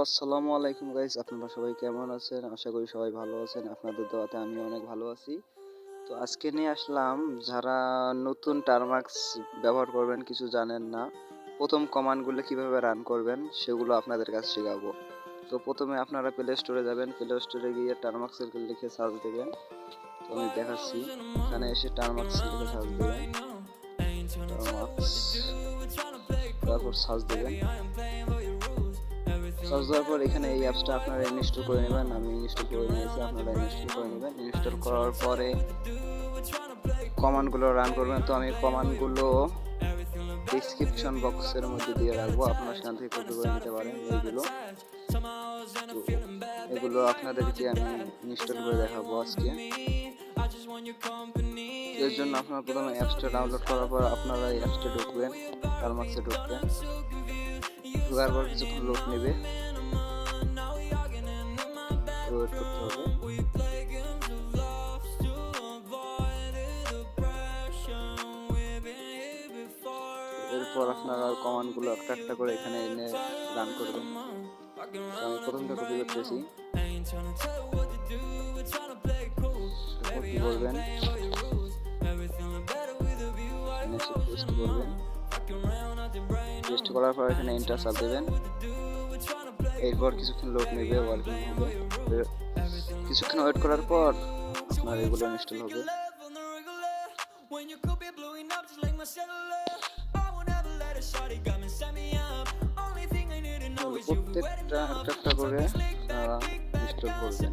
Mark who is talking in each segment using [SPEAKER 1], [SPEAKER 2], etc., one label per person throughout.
[SPEAKER 1] আসসালামু আলাইকুম গাইস, আপনারা সবাই কেমন আছেন? আশা করি সবাই ভালো আছেন। আপনাদের দোয়াতে আমি অনেক ভালো আছি। তো আজকে নিয়ে আসলাম, যারা নতুন টারমাক্স ব্যবহার করবেন, কিছু জানেন না, প্রথম কমান্ডগুলো কিভাবে রান করবেন সেগুলো আপনাদের কাছে শেখাবো। তো প্রথমে আপনারা প্লে স্টোরে যাবেন, প্লে স্টোরে গিয়ে টারমাক্স লিখে সার্চ দেবেন। তো আমি দেখাচ্ছি, এখানে এসে টারমাক্স লিখে সার্চ দেবেন, টারমাক্স, তারপর সার্চ দেবেন। সার্চ দেওয়ার পর এখানে এই অ্যাপসটা আপনারা ইনস্টল করে নেবেন। আমি ইনস্টল করে নিয়েছি, আপনারা ইনস্টল করে নেবেন। ইনস্টল করার পরে কমান্ডগুলো রান করবেন। তো আমি কমান্ডগুলো ডেসক্রিপশন বক্সের মধ্যে দিয়ে রাখবো, আপনারা সেখান থেকে কপি করে নিতে পারেন। এগুলো আপনাদেরকে আমি ইনস্টল করে দেখাবো আজকে। এর জন্য আপনারা প্রথমে অ্যাপসটা ডাউনলোড করার পর আপনারা এই অ্যাপসটা ঢুকবেন, টারমাক্সে ঢুকবেন। ঢোকার পর কিছুক্ষণ লোড নেবে, ওয়েট করতে হবে। এরপর আপনারা কমান্ডগুলো একটা একটা করে এখানে এনে রান করবেন। আমি প্রথমটা কপি করতেছি, কপি করবেন, পেস্ট করবেন। পেস্ট করার পর এখানে এন্টার চাপ দেবেন। এরপর কিছুক্ষণ লোড নেবে, ওয়ার্কিং হবে। কিছুক্ষণ ওয়েট করার পর আপনার এগুলো ইনস্টল হবে। প্রত্যেকটা একটা করে ইনস্টল করবেন।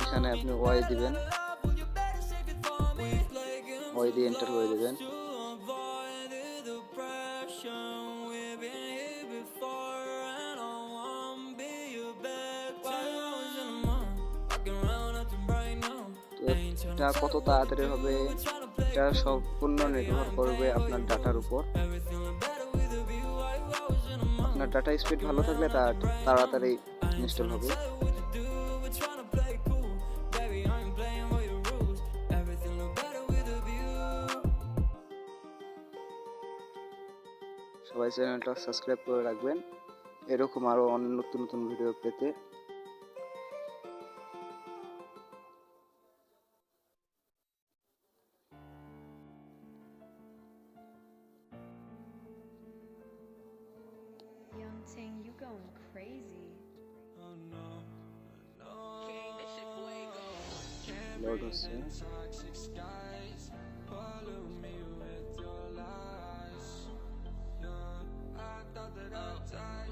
[SPEAKER 1] এখানে আপনি ওয়াই দিবেন, ওয়াই দিয়ে এন্টার করে দেবেন। এটা কত তাড়াতাড়ি হবে এটা সম্পূর্ণ নির্ভর করবে আপনার ডাটার উপর। আপনার ডাটা স্পিড ভালো থাকলে তাড়াতাড়ি ইনস্টল হবে। সবাই চ্যানেলটা সাবস্ক্রাইব করে রাখবেন এরকম আরো অনেক নতুন নতুন ভিডিও পেতে।
[SPEAKER 2] You going crazy? Oh no, no. King, this shit fuego.
[SPEAKER 1] Load হচ্ছে।
[SPEAKER 2] Follow me with your lies. I thought that I'd die.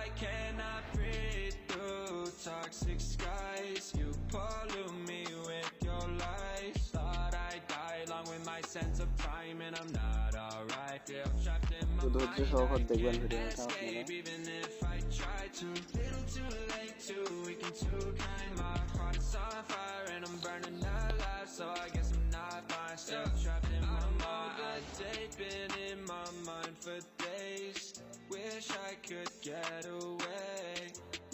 [SPEAKER 2] I cannot breathe through toxic skies. You pollute me with your lies. Thought I'd die along with my sense of time, and I'm not alright. Feel trapped in my mind. Escape even if I try to. Little too late to weaken too kind. My heart's on fire and I'm burning alive. So I guess I'm not fine. Still trapped in my mind. They've been in my mind for days. Wish I could get away.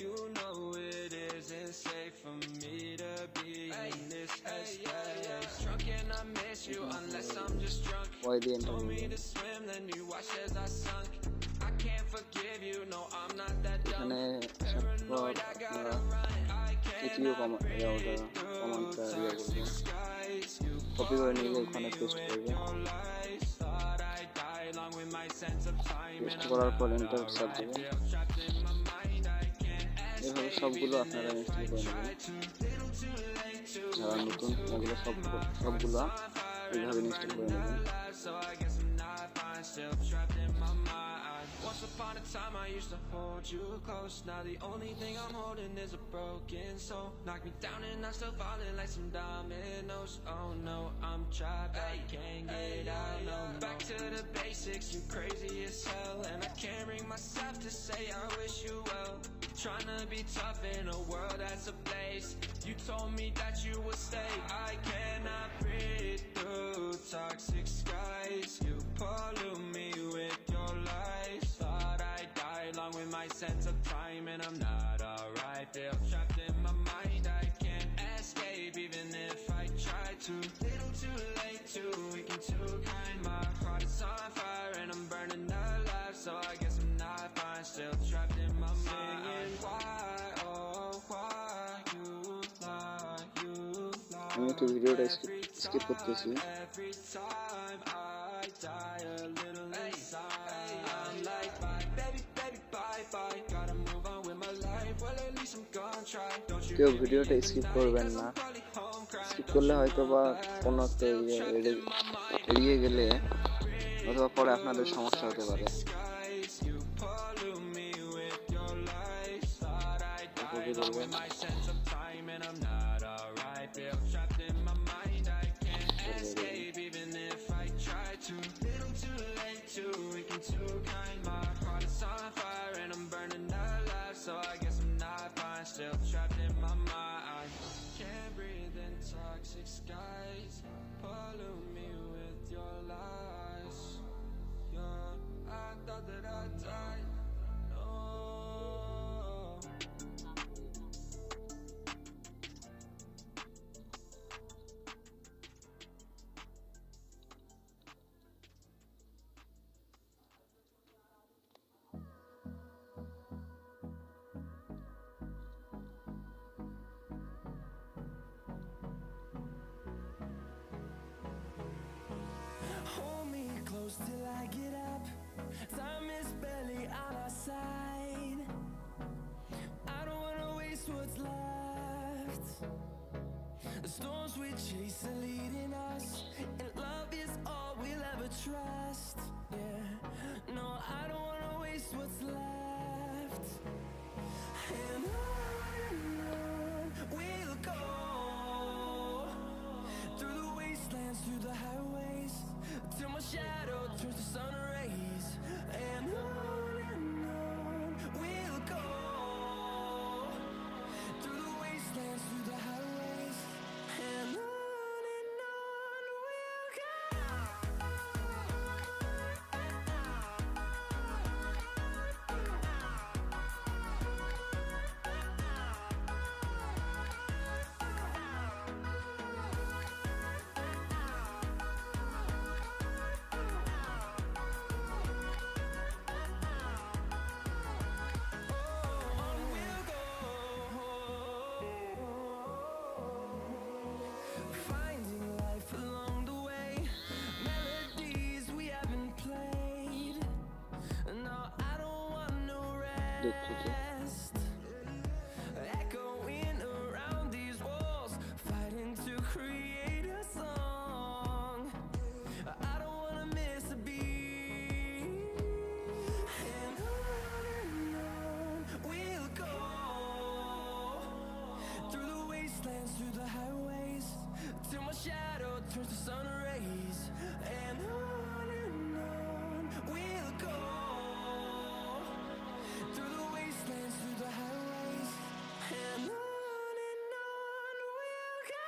[SPEAKER 2] You know it isn't safe for me to be in this headspace. Drunk and I miss you unless I'm just drunk. Told me to swim, then you watched as I sunk. I can't forgive you, no I'm not that dumb. Paranoid, I gotta run. I cannot breathe through toxic skies. You pollute me with your lies. Thought I'd die along with my sense of time, and I'm not alright. Feel trapped in my mind, I can't escape
[SPEAKER 1] সবগুলো আপনারা install করে নেবেন। যারা নতুন এগুলো সবগুলো এইভাবে install করে নেবেন।
[SPEAKER 2] Once upon a time I used to hold you close. Now the only thing I'm holding is a broken soul. Knock me down and I'm still falling like some dominoes. Oh no, I'm trapped, I can't get out no more. Back to the basics, you crazy as hell. And I can't bring myself to say I wish you well. Trying to be tough in a world that's ablaze. You told me that you would stay. I cannot breathe through toxic skies. You pollute me with your lies. Thought I'd die along with my sense of time, and I'm not alright. Feel trapped in my mind, I can't escape even if I try to. Little too late, too weak and too kind. My heart is is on fire and I'm burning alive, so I guess I'm not fine, still trapped in my mind. Singing why, oh why you lie, you lie.
[SPEAKER 1] আমি একটু ভিডিওটা skip করতেছি।
[SPEAKER 2] Every time I die a little inside, I'm like bye, baby, baby, bye, bye. Gotta move on with my life, well at least I'm gonna try. Don't you
[SPEAKER 1] কেউ ভিডিওটা skip করবেন না, skip করলে হয়তো বা কোনো একটা এড়িয়ে গেলে অথবা পরে আপনাদের সমস্যা হতে পারে।
[SPEAKER 2] Still trapped in my mind, can't breathe in toxic skies, pollute me with your lies. Yeah, I thought that I'd die, no. Hold me close till I get up. Time is barely on our side. I don't wanna waste what's left. The storms we chase are leading us, and love is all we'll ever trust. Yeah, no, I don't wanna waste what's left. And on we'll go, through the wastelands, through the highways, till my shadow turns to sun rays. And on we'll go, through the wastelands, through the highways. And on we'll go. Finding life along the way, melodies we haven't played. No, I don't want no rest. Echoing around these walls, fighting to create a song. I don't wanna miss a beat. And on we'll go, through the wastelands, through the highways, till my shadow turns to sun rays. And on we'll go, through the wastelands, through the highways. And on we'll go.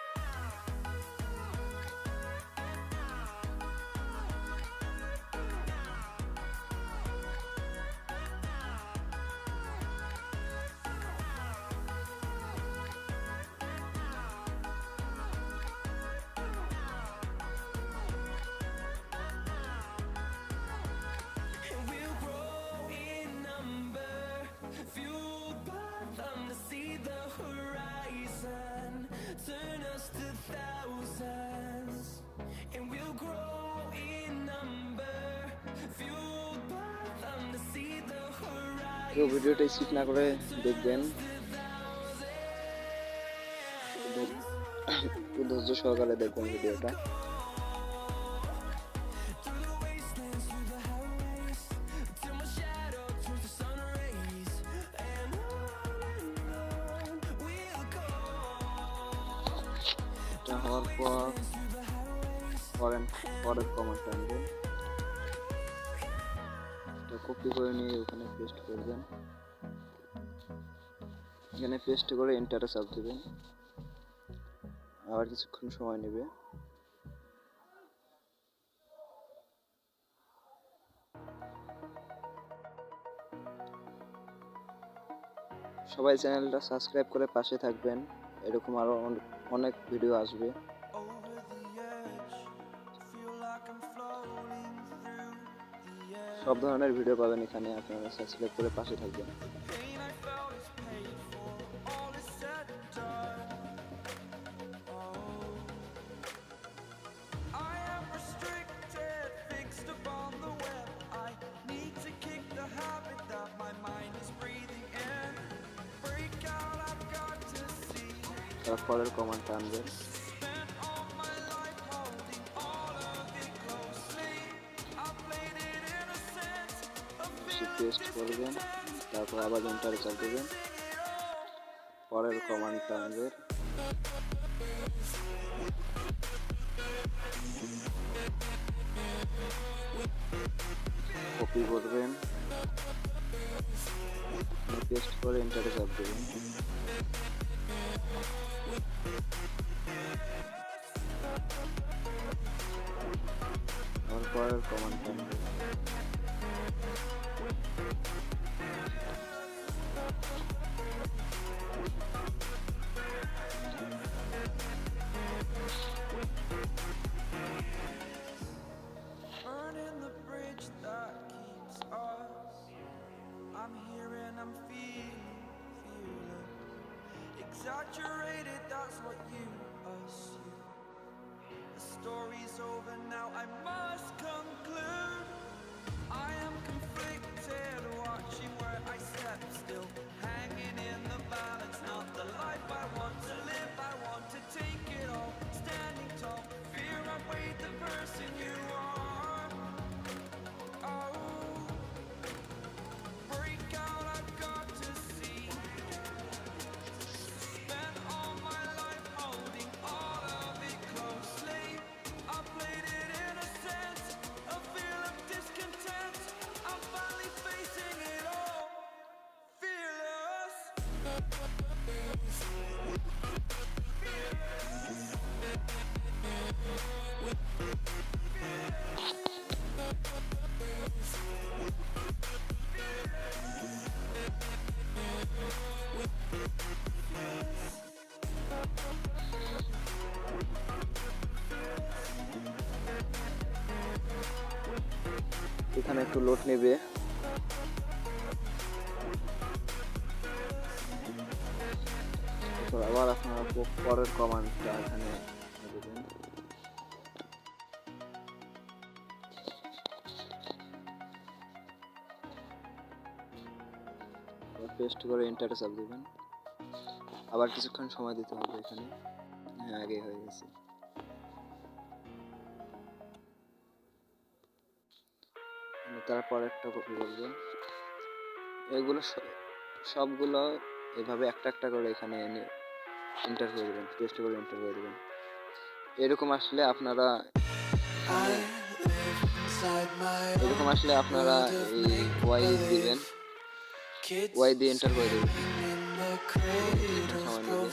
[SPEAKER 2] And we'll grow in number, fueled by them to see the horizon, turn us to thousands. And we'll grow in number, fueled by them to see the
[SPEAKER 1] কেউ
[SPEAKER 2] horizon.
[SPEAKER 1] ভিডিওটা skip না করে দেখবেন, একটু ধৈর্য সহকারে দেখবেন ভিডিওটা।
[SPEAKER 2] Through the wastelands, through the highways, till my shadow turns to sun rays. And on we'll go,
[SPEAKER 1] এটা হওয়ার পর
[SPEAKER 2] through the highways.
[SPEAKER 1] পরের কমেন্ট আনবেন, এটা কপি করে নিয়ে ওখানে পেস্ট করবেন। এখানে পেস্ট করে এন্টারে চাপ দেবেন, আবার কিছুক্ষণ সময় নেবে। সবাই চ্যানেলটা সাবস্ক্রাইব করে পাশে থাকবেন, এরকম আরো অনেক ভিডিও আসবে।
[SPEAKER 2] Over the edge, feel like I'm floating through
[SPEAKER 1] সব ধরনের ভিডিও পাবেন এখানে, আপনারা সাবস্ক্রাইব করে পাশে থাকবেন।
[SPEAKER 2] Pain I felt is paid for, all is said and done. Oh, I am restricted, fixed upon the web. I need to kick the habit that my mind is breathing in. Break out, I've got to see.
[SPEAKER 1] তারপরের কমান্ডটা আনবেন,
[SPEAKER 2] Spent all my life holding all of it closely. I played it innocent, a feel of
[SPEAKER 1] paste করবেন,
[SPEAKER 2] discontent.
[SPEAKER 1] তারপর আবার এন্টারে চাপ দেবেন। পরের কমান্ডটা আনবেন, copy করবেন, পেস্ট করে এন্টারে চাপ দেবেন। পরের কমান্ডটা আনবেন,
[SPEAKER 2] Burning the bridge that keeps us. I'm here and I'm feeling exaggerated, that's what you assume. The story's over now, I must conclude. I am conflicted, watching where I step still, hanging in the balance, not the life I want to live. I want to take it all, standing tall, fear I weighed the person you are. Oh, break out, I've got to see. Spent all my life holding all of it closely. I played it innocent, a feel of discontent. I'm finally facing it all, fearless.
[SPEAKER 1] এখানে একটু load নেবে। আবার আপনারা পরের কমান্ডটা এখানে দেবেন, paste করে এন্টারে চাপ দেবেন। আবার কিছুক্ষণ সময় দিতে হবে এখানে। হ্যাঁ, আগে হয়ে গেছে। তারপর একটা কপি করবেন। এগুলো সবগুলো এভাবে একটা একটা করে এখানে এনে এন্টার করে দেবেন, পেস্ট করে এন্টার করে দেবেন। এরকম আসলে আপনারা এই ওয়াই দিবেন, ওয়াই দিয়ে এন্টার করে দেবেন। সময় নেবে।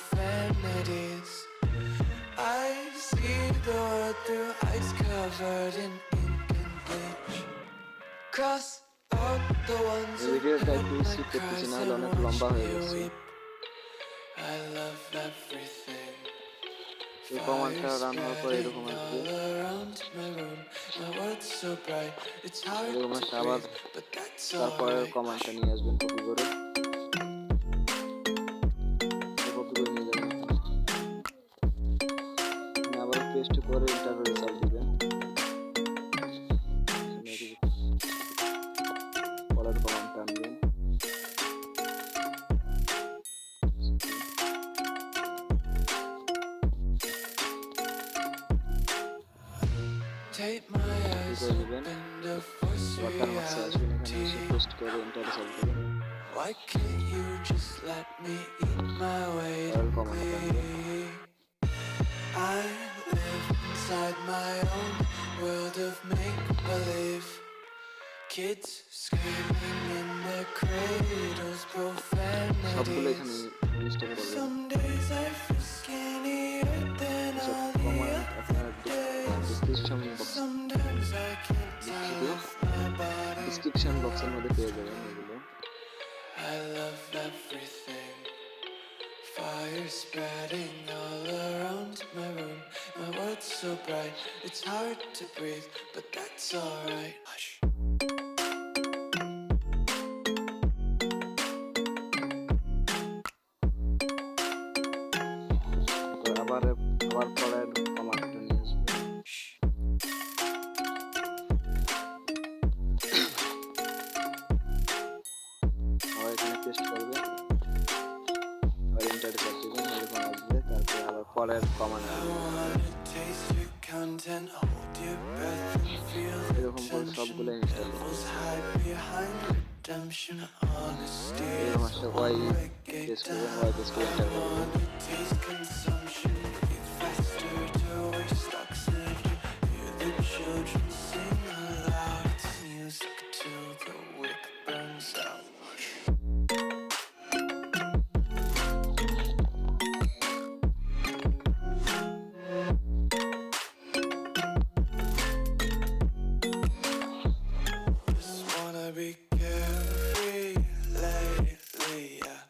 [SPEAKER 2] I see the world through ice covered in ink and bleach. Cross out the ones who
[SPEAKER 1] ভিডিওটা একটু স্কিপ করতেছি, না হলে অনেক লম্বা হয়ে গেছে।
[SPEAKER 2] I love everything.
[SPEAKER 1] এই কমান্ডটা রান হওয়ার পর এরকম আসবে। এরকম আসলে আবার তারপরের কমান্ডটা নিয়ে আসবেন, কপি করে নিয়ে যাবেন। আবার পেস্ট করে এন্টারে চাপ দিবেন। পরের কমান্ডটা আনবেন,
[SPEAKER 2] Take my eyes open to force reality.
[SPEAKER 1] Paste করে এন্টারে চাপ দিবেন।
[SPEAKER 2] Why can't you just let me eat my way to free? I live inside my own world of make-believe. Kids screaming in their cradles,
[SPEAKER 1] সবগুলো এখানে
[SPEAKER 2] profanities.
[SPEAKER 1] Install করবেন।
[SPEAKER 2] Some days I feel skinnier than all the other days. Sometimes I can't tell if my body.
[SPEAKER 1] Description বক্সের মধ্যে পেয়ে যাবেন এগুলো।
[SPEAKER 2] I love everything. Fire spreading all around my room. My world's so bright, it's hard to breathe, but that's alright. Hush.
[SPEAKER 1] আবার পরের কমান্ডটা নিয়ে আসবে। আবার এখানে পেস্ট করবে, আবার এন্টার করে দিবেন, এরকম আসবে। তারপরে আবার পরের কমান্ড এরকম করে সবগুলো ইনস্টল করবে। এরকম আসলে ওয়াই প্রেস করবেন, ওয়াই প্রেস করে এন্টার করবেন।
[SPEAKER 2] Be carefree lately, yeah.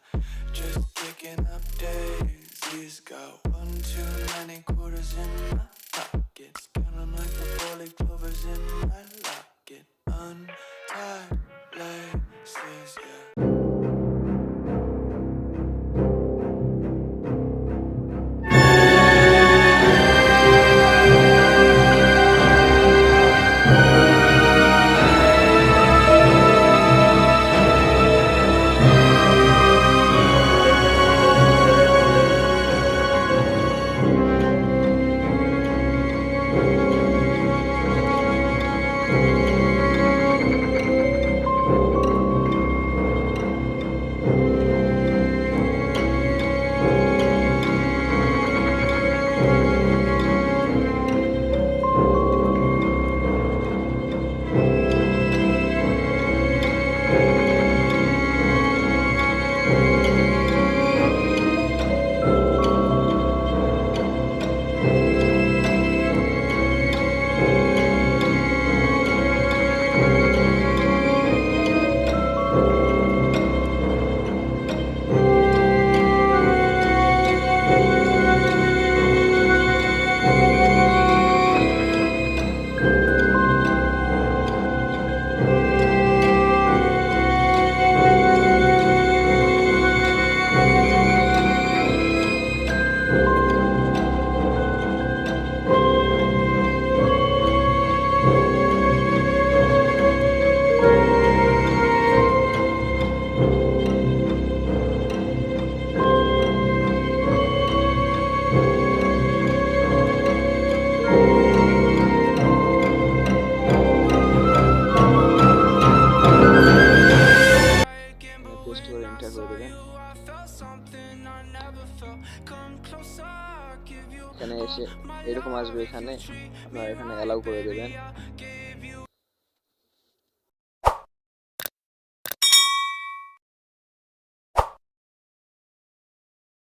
[SPEAKER 2] Just kicking up daisies. Got one too many quarters in my pockets. Counting like the four-leaf clovers in my locket. Untied laces, yeah.
[SPEAKER 1] Paste করে enter করে দেবেন। এখানে এসে এরকম আসবে, এখানে আপনারা এখানে অ্যালাউ করে দেবেন।